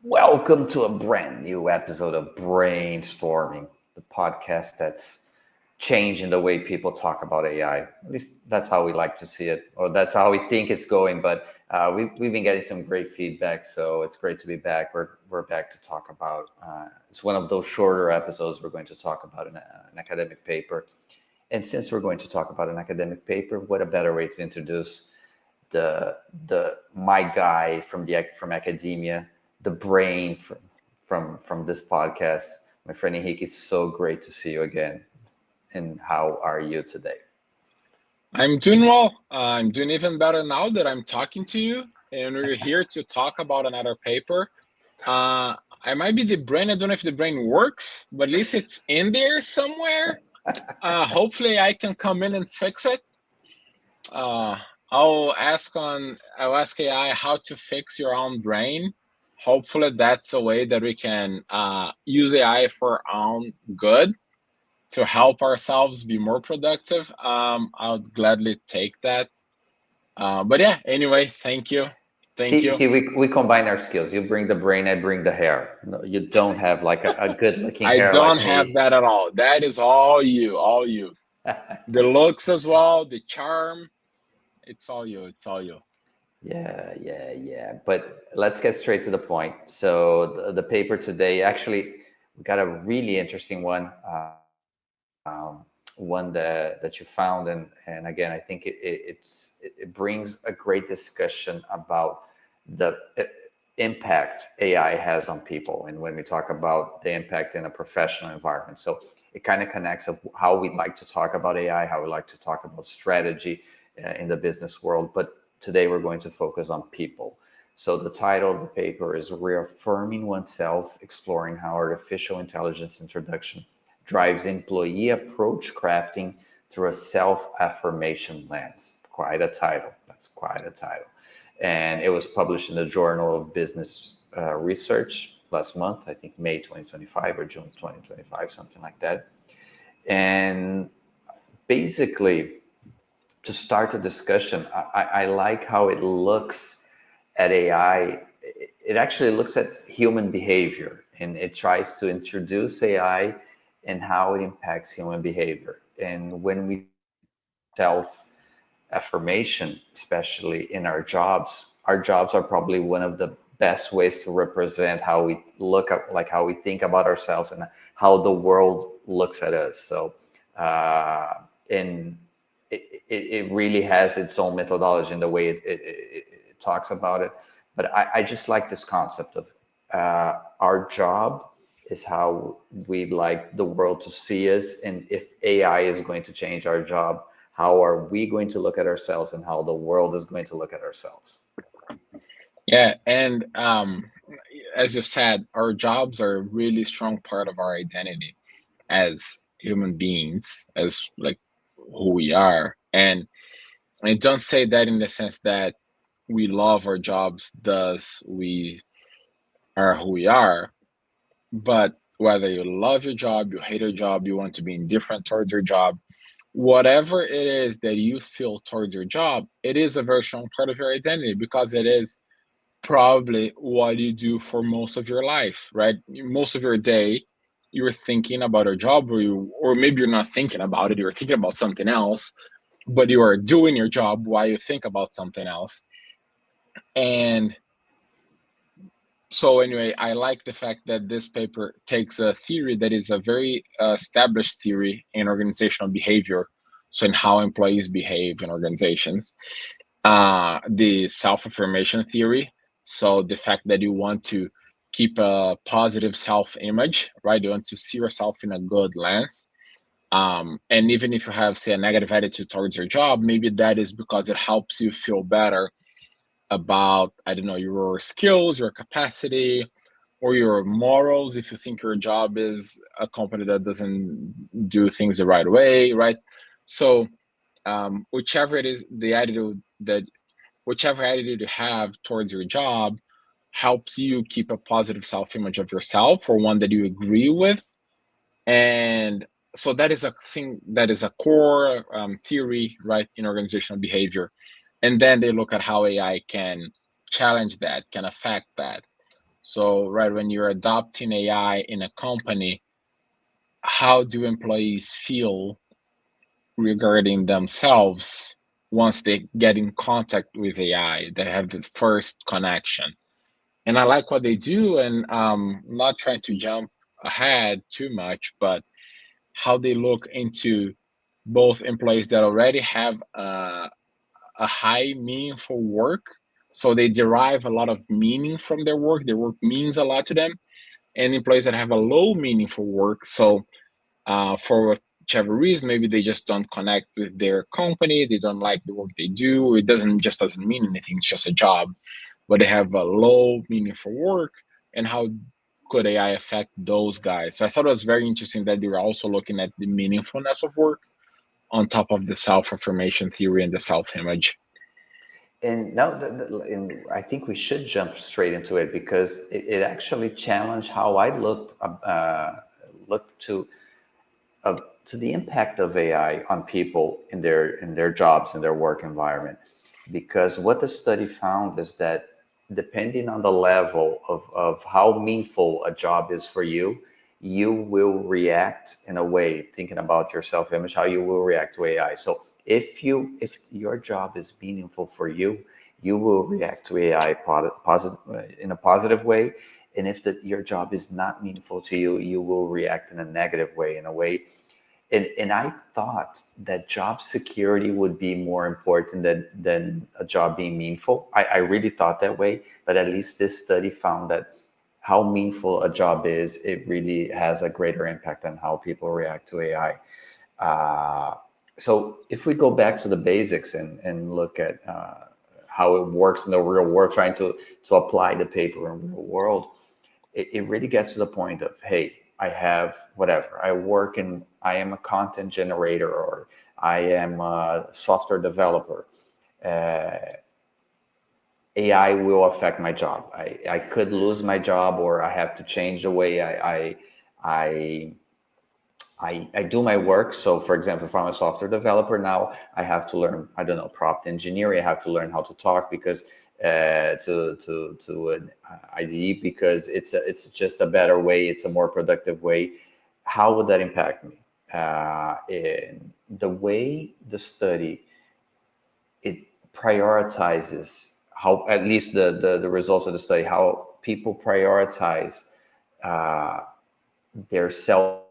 Welcome to a brand new episode of Brainstorming, the podcast that's changing the way people talk about AI. At least that's how we like to see it, or that's how we think it's going. But we've been getting some great feedback, so it's great to be back. We're back to talk about. It's one of those shorter episodes. We're going to talk about an academic paper, and since we're going to talk about an academic paper, what a better way to introduce the my guy from academia, the brain from this podcast. My friend Henrique, is so great to see you again. And how are you today? I'm doing well. I'm doing even better now that I'm talking to you, and we're here to talk about another paper. I might be the brain. I don't know if the brain works, but at least it's in there somewhere. Hopefully, I can come in and fix it. Uh, I'll ask AI how to fix your own brain. Hopefully, that's a way that we can use AI for our own good to help ourselves be more productive. I would gladly take that. But yeah, anyway, thank you. Thank See, you. see, we combine our skills. You bring the brain, I bring the hair. No, you don't have like a good looking I hair don't like have me. that at all. That is all you, all you. The looks as well, the charm. It's all you. It's all you. Yeah. But let's get straight to the point. So the paper today, actually, we got a really interesting one. One that you found, and again, I think it brings a great discussion about the impact AI has on people, and when we talk about the impact in a professional environment. So it kind of connects of how we like to talk about AI, how we like to talk about strategy in the business world. But today we're going to focus on people. So the title of the paper is Reaffirming Oneself, Exploring How Artificial Intelligence Introduction Drives Employee Approach Crafting Through a Self-Affirmation Lens. Quite a title. That's quite a title. And it was published in the Journal of Business Research last month, I think May 2025 or June 2025, something like that. And basically, to start the discussion, I like how it looks at AI. It actually looks at human behavior, and it tries to introduce AI and how it impacts human behavior. And when we talk about self affirmation, especially in our jobs are probably one of the best ways to represent how we look at, like how we think about ourselves and how the world looks at us. So, in it really has its own methodology in the way it talks about it. But I just like this concept of our job is how we like the world to see us. And if AI is going to change our job, how are we going to look at ourselves and how the world is going to look at ourselves? Yeah, and as you said, our jobs are a really strong part of our identity as human beings, as like who we are. And I don't say that in the sense that we love our jobs, thus we are who we are. But whether you love your job, you hate your job, you want to be indifferent towards your job, whatever it is that you feel towards your job, it is a very strong part of your identity because it is probably what you do for most of your life, right? Most of your day, you're thinking about a job, or maybe you're not thinking about it, you're thinking about something else, but you are doing your job while you think about something else. And so anyway, I like the fact that this paper takes a theory that is a very established theory in organizational behavior, so in how employees behave in organizations, the self-affirmation theory, so the fact that you want to keep a positive self-image, right? You want to see yourself in a good lens, and even if you have, say, a negative attitude towards your job, maybe that is because it helps you feel better about, I don't know, your skills, your capacity, or your morals. If you think your job is a company that doesn't do things the right way, right? So whichever it is, the attitude that whichever attitude you have towards your job helps you keep a positive self-image of yourself, or one that you agree with. And so that is a thing, that is a core theory, right, in organizational behavior. And then they look at how AI can challenge that, can affect that. So, right, when you're adopting AI in a company, how do employees feel regarding themselves once they get in contact with AI? They have the first connection. And I like what they do, and not trying to jump ahead too much, but how they look into both employees that already have a high meaningful work. So they derive a lot of meaning from their work. Their work means a lot to them. And employees that have a low meaningful work. So for whichever reason, maybe they just don't connect with their company. They don't like the work they do. It doesn't mean anything. It's just a job, but they have a low meaningful work. And how could AI affect those guys? So I thought it was very interesting that they were also looking at the meaningfulness of work on top of the self-affirmation theory and the self-image. And now, and I think we should jump straight into it because it actually challenged how I looked to the impact of AI on people in their jobs in their work environment. Because what the study found is that depending on the level of how meaningful a job is for you, you will react in a way, thinking about your self-image, how you will react to AI. So if your job is meaningful for you, you will react to AI in a positive way. And if your job is not meaningful to you, you will react in a negative way, in a way. And I thought that job security would be more important than a job being meaningful. I really thought that way, but at least this study found that how meaningful a job is, it really has a greater impact on how people react to AI. So if we go back to the basics and look at how it works in the real world, trying to apply the paper in the real world, it really gets to the point of, hey, I have whatever. I am a content generator, or I am a software developer. AI will affect my job. I could lose my job, or I have to change the way I I do my work. So, for example, if I'm a software developer now, I have to learn, I don't know, prompt engineering. I have to learn how to talk because to an IDE, because it's just a better way. It's a more productive way. How would that impact me? In the way the study, it prioritizes how, at least the results of the study, how people prioritize uh, their self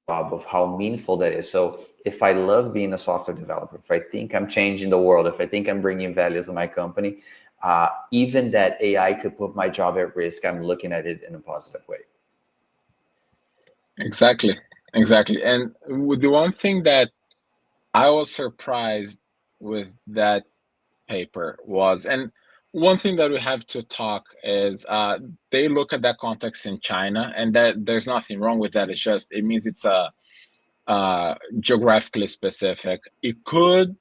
of how meaningful that is. So if I love being a software developer, if I think I'm changing the world, if I think I'm bringing value to my company, even that AI could put my job at risk, I'm looking at it in a positive way. Exactly, exactly. And the one thing that I was surprised with that paper was, and one thing that we have to talk is they look at that context in China, and that there's nothing wrong with that. It's just it means it's a geographically specific. It could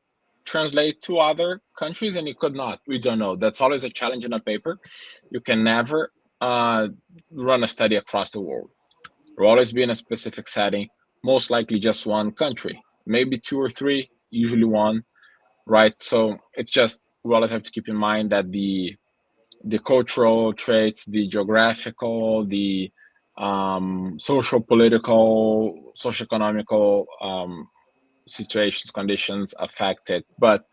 translate to other countries, and it could not. We don't know. That's always a challenge in a paper. You can never run a study across the world. Will always be in a specific setting, most likely just one country, maybe two or three, usually one, right? So it's just we always have to keep in mind that the cultural traits, the geographical, the social, political, socioeconomical situations, conditions affect it. But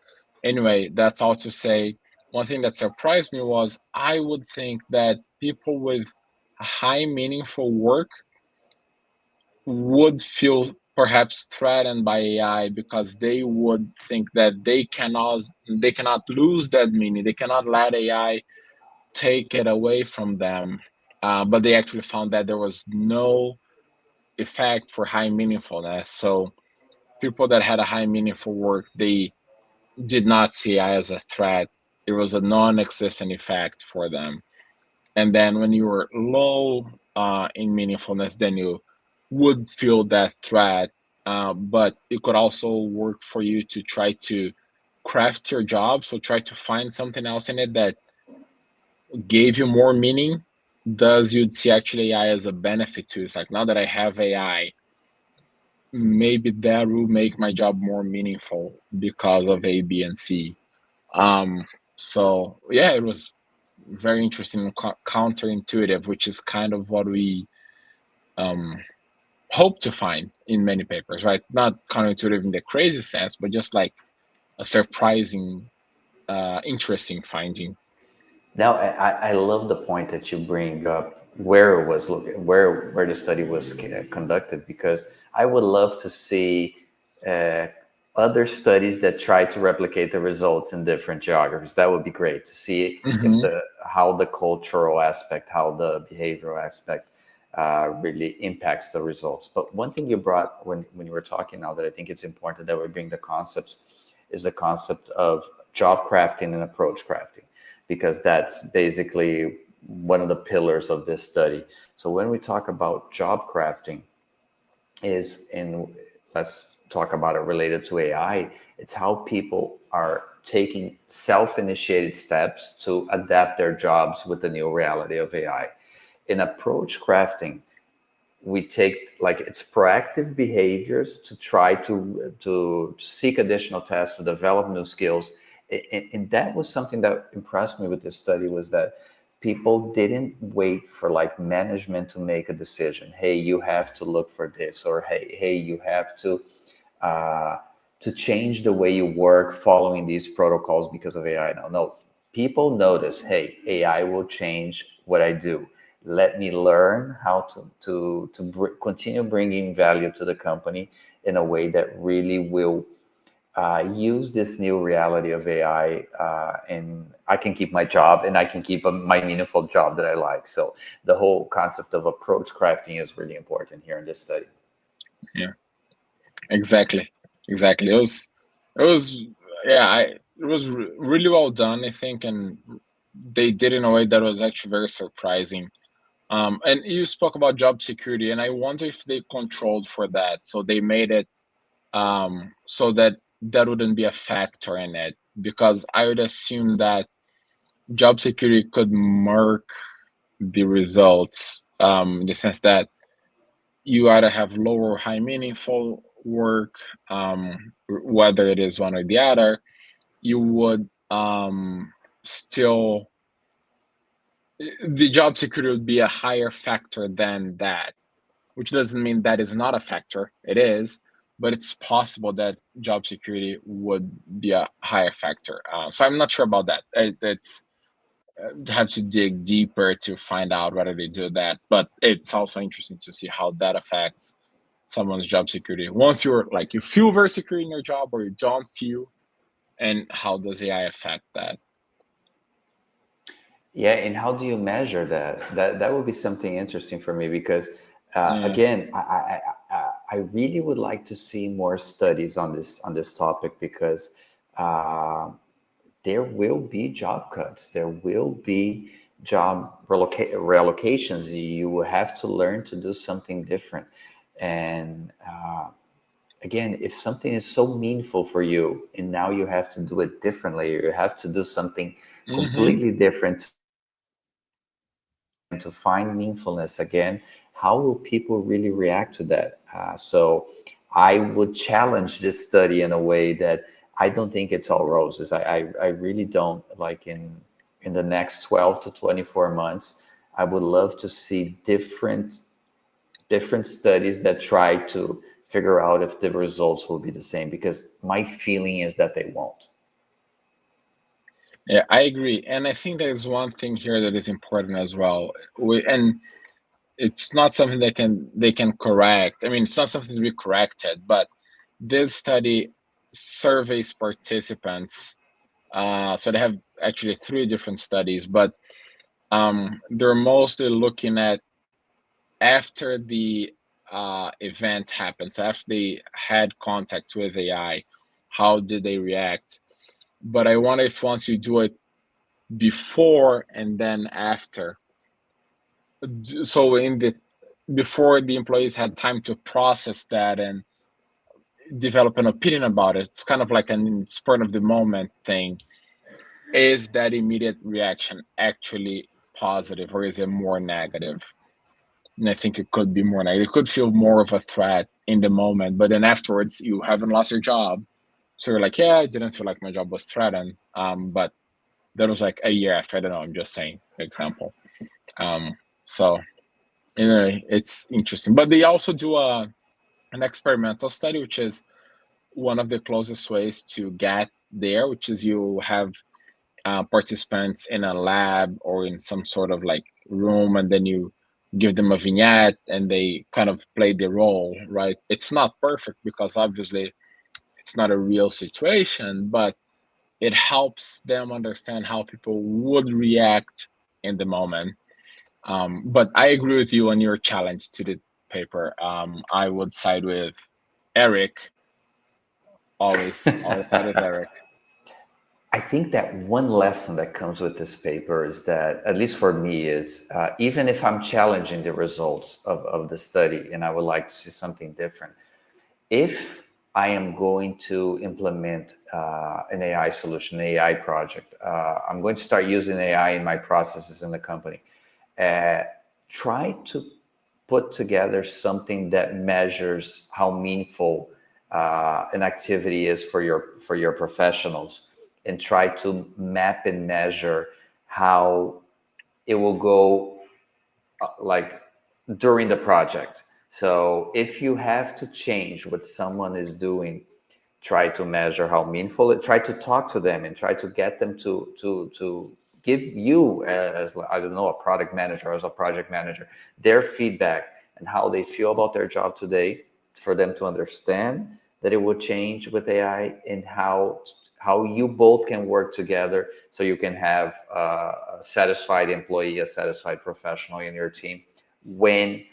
anyway, that's all to say. One thing that surprised me was I would think that people with high meaningful work would feel perhaps threatened by AI because they would think that they cannot lose that meaning. They cannot let AI take it away from them. But they actually found that there was no effect for high meaningfulness. So people that had a high meaningful work, they did not see AI as a threat. It was a non-existent effect for them. And then when you were low in meaningfulness, then you would feel that threat. But it could also work for you to try to craft your job. So try to find something else in it that gave you more meaning. Does you'd see actually AI as a benefit to you? It's like now that I have AI, maybe that will make my job more meaningful because of A, B, and C. Um, so yeah, it was very interesting and counterintuitive, which is kind of what we um, hope to find in many papers, right? Not counterintuitive in the crazy sense, but just like a surprising, interesting finding. Now, I love the point that you bring up where it was where the study was conducted, because I would love to see uh, other studies that try to replicate the results in different geographies. That would be great to see if Mm-hmm. the how the cultural aspect, how the behavioral aspect really impacts the results. But one thing you brought when you were talking now that I think it's important that we bring the concepts is the concept of job crafting and approach crafting, because that's basically one of the pillars of this study. So when we talk about job crafting, is in let's talk about it related to AI. It's how people are taking self-initiated steps to adapt their jobs with the new reality of AI. In approach crafting, we take like it's proactive behaviors to try to seek additional tasks to develop new skills, and that was something that impressed me with this study, was that people didn't wait for like management to make a decision. Hey, you have to look for this, or hey, you have uh, to change the way you work following these protocols because of AI. No, people notice, hey, AI will change what I do. Let me learn how to continue bringing value to the company in a way that really will use this new reality of AI, and I can keep my job and I can keep my meaningful job that I like. So the whole concept of approach crafting is really important here in this study. Yeah, exactly, exactly. It was, yeah, it was really well done, I think, and they did in a way that was actually very surprising. And you spoke about job security, and I wonder if they controlled for that, so they made it so that that wouldn't be a factor in it, because I would assume that job security could mark the results, in the sense that you either have low or high meaningful work, whether it is one or the other, you would still, the job security would be a higher factor than that, which doesn't mean that is not a factor. It is, but it's possible that job security would be a higher factor. So I'm not sure about that. It's have to dig deeper to find out whether they do that. But it's also interesting to see how that affects someone's job security. Once you're like, you feel very secure in your job or you don't feel, and how does AI affect that? Yeah, and how do you measure that? That would be something interesting for me, because Yeah. again, I really would like to see more studies on this topic, because uh, there will be job cuts, there will be relocations. You will have to learn to do something different, and again, if something is so meaningful for you and now you have to do it differently, you have to do something Mm-hmm. completely different to find meaningfulness again, how will people really react to that? So I would challenge this study in a way that I don't think it's all roses. I really don't. Like in the next 12 to 24 months, I would love to see different studies that try to figure out if the results will be the same, because my feeling is that they won't. Yeah, I agree. And I think there's one thing here that is important as well. And it's not something they can correct. I mean, it's not something to be corrected, but this study surveys participants. So they have actually three different studies, but they're mostly looking at after the event happened. So after they had contact with AI, how did they react? But I wonder if once you do it before and then after, so in the before the employees had time to process that and develop an opinion about it, it's kind of like an spur of the moment thing. Is that immediate reaction actually positive, or is it more negative? And I think it could be more negative. It could feel more of a threat in the moment, but then afterwards you haven't lost your job, so you're like, yeah, I didn't feel like my job was threatened. But that was like a year after. I don't know. I'm just saying example. So it's interesting. But they also do an experimental study, which is one of the closest ways to get there, which is you have participants in a lab or in some sort of like room, and then you give them a vignette and they kind of play the role, right? It's not perfect because obviously it's not a real situation, but it helps them understand how people would react in the moment. But I agree with you on your challenge to the paper. I would side with Eric. Always side with Eric. I think that one lesson that comes with this paper is that, at least for me, is even if I'm challenging the results of the study and I would like to see something different, if I am going to implement an AI solution, an AI project, I'm going to start using AI in my processes in the company. Try to put together something that measures how meaningful an activity is for your professionals, and try to map and measure how it will go like during the project. So if you have to change what someone is doing, try to measure how meaningful it. Try to talk to them and try to get them to give you, as I don't know, a product manager or as a project manager, their feedback and how they feel about their job today, for them to understand that it will change with AI, and how you both can work together so you can have a satisfied employee, a satisfied professional in your team when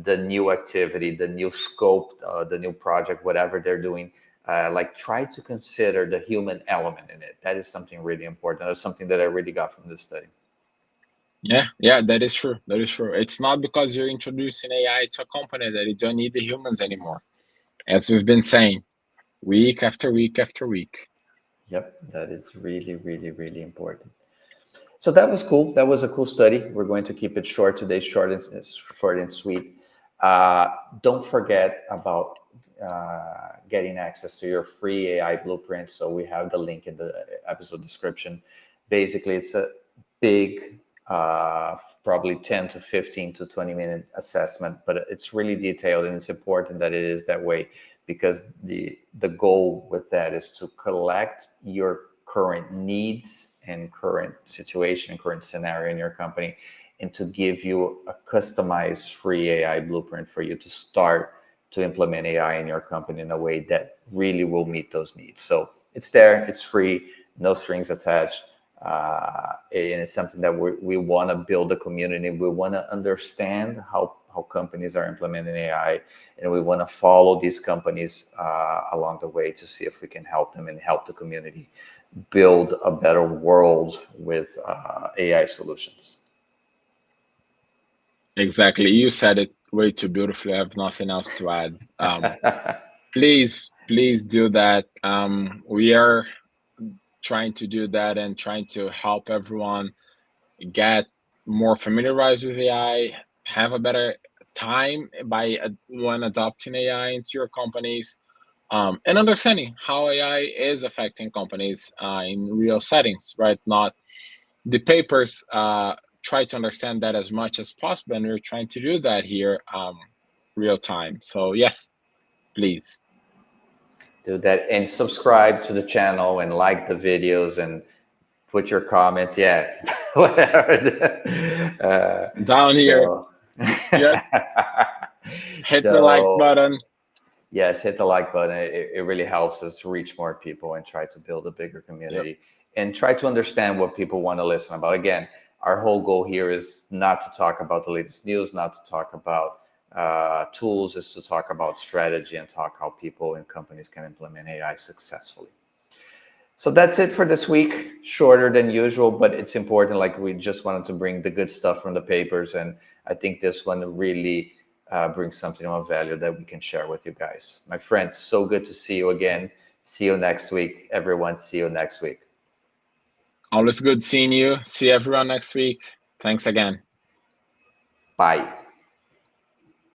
the new activity, the new scope, the new project, whatever they're doing, like try to consider the human element in it. That is something really important. That's something that I really got from this study. Yeah, that is true. That is true. It's not because you're introducing AI to a company that you don't need the humans anymore. As we've been saying, week after week after week. Yep, that is really, really, really important. So that was cool. That was a cool study. We're going to keep it short today, short and sweet. Don't forget about getting access to your free AI blueprint. So we have the link in the episode description. Basically, it's a big, probably 10 to 15 to 20-minute assessment, but it's really detailed, and it's important that it is that way, because the goal with that is to collect your current needs and current situation, current scenario in your company, and to give you a customized free AI blueprint for you to start to implement AI in your company in a way that really will meet those needs. So it's there, it's free, no strings attached. And it's something that we want to build a community. We want to understand how companies are implementing AI, and we want to follow these companies along the way to see if we can help them and help the community build a better world with AI solutions. Exactly. You said it way too beautifully. I have nothing else to add. Please do that. We are trying to do that and trying to help everyone get more familiarized with AI, have a better time by when adopting AI into your companies, and understanding how AI is affecting companies in real settings, right? Not the papers. Try to understand that as much as possible, and we're trying to do that here, real time. So yes, please do that, and subscribe to the channel and like the videos and put your comments. Yeah, whatever. down here. So, Yeah, hit the like so button. yes, hit the like button. It really helps us reach more people and try to build a bigger community. Yep. And try to understand what people want to listen about. Again, our whole goal here is not to talk about the latest news, not to talk about tools, is to talk about strategy and talk how people and companies can implement AI successfully. So that's it for this week. Shorter than usual, but it's important. Like, we just wanted to bring the good stuff from the papers, and I think this one really brings something of value that we can share with you guys. My friends, so good to see you again. See you next week, everyone. See you next week. Always good seeing you. See everyone next week. Thanks again. Bye.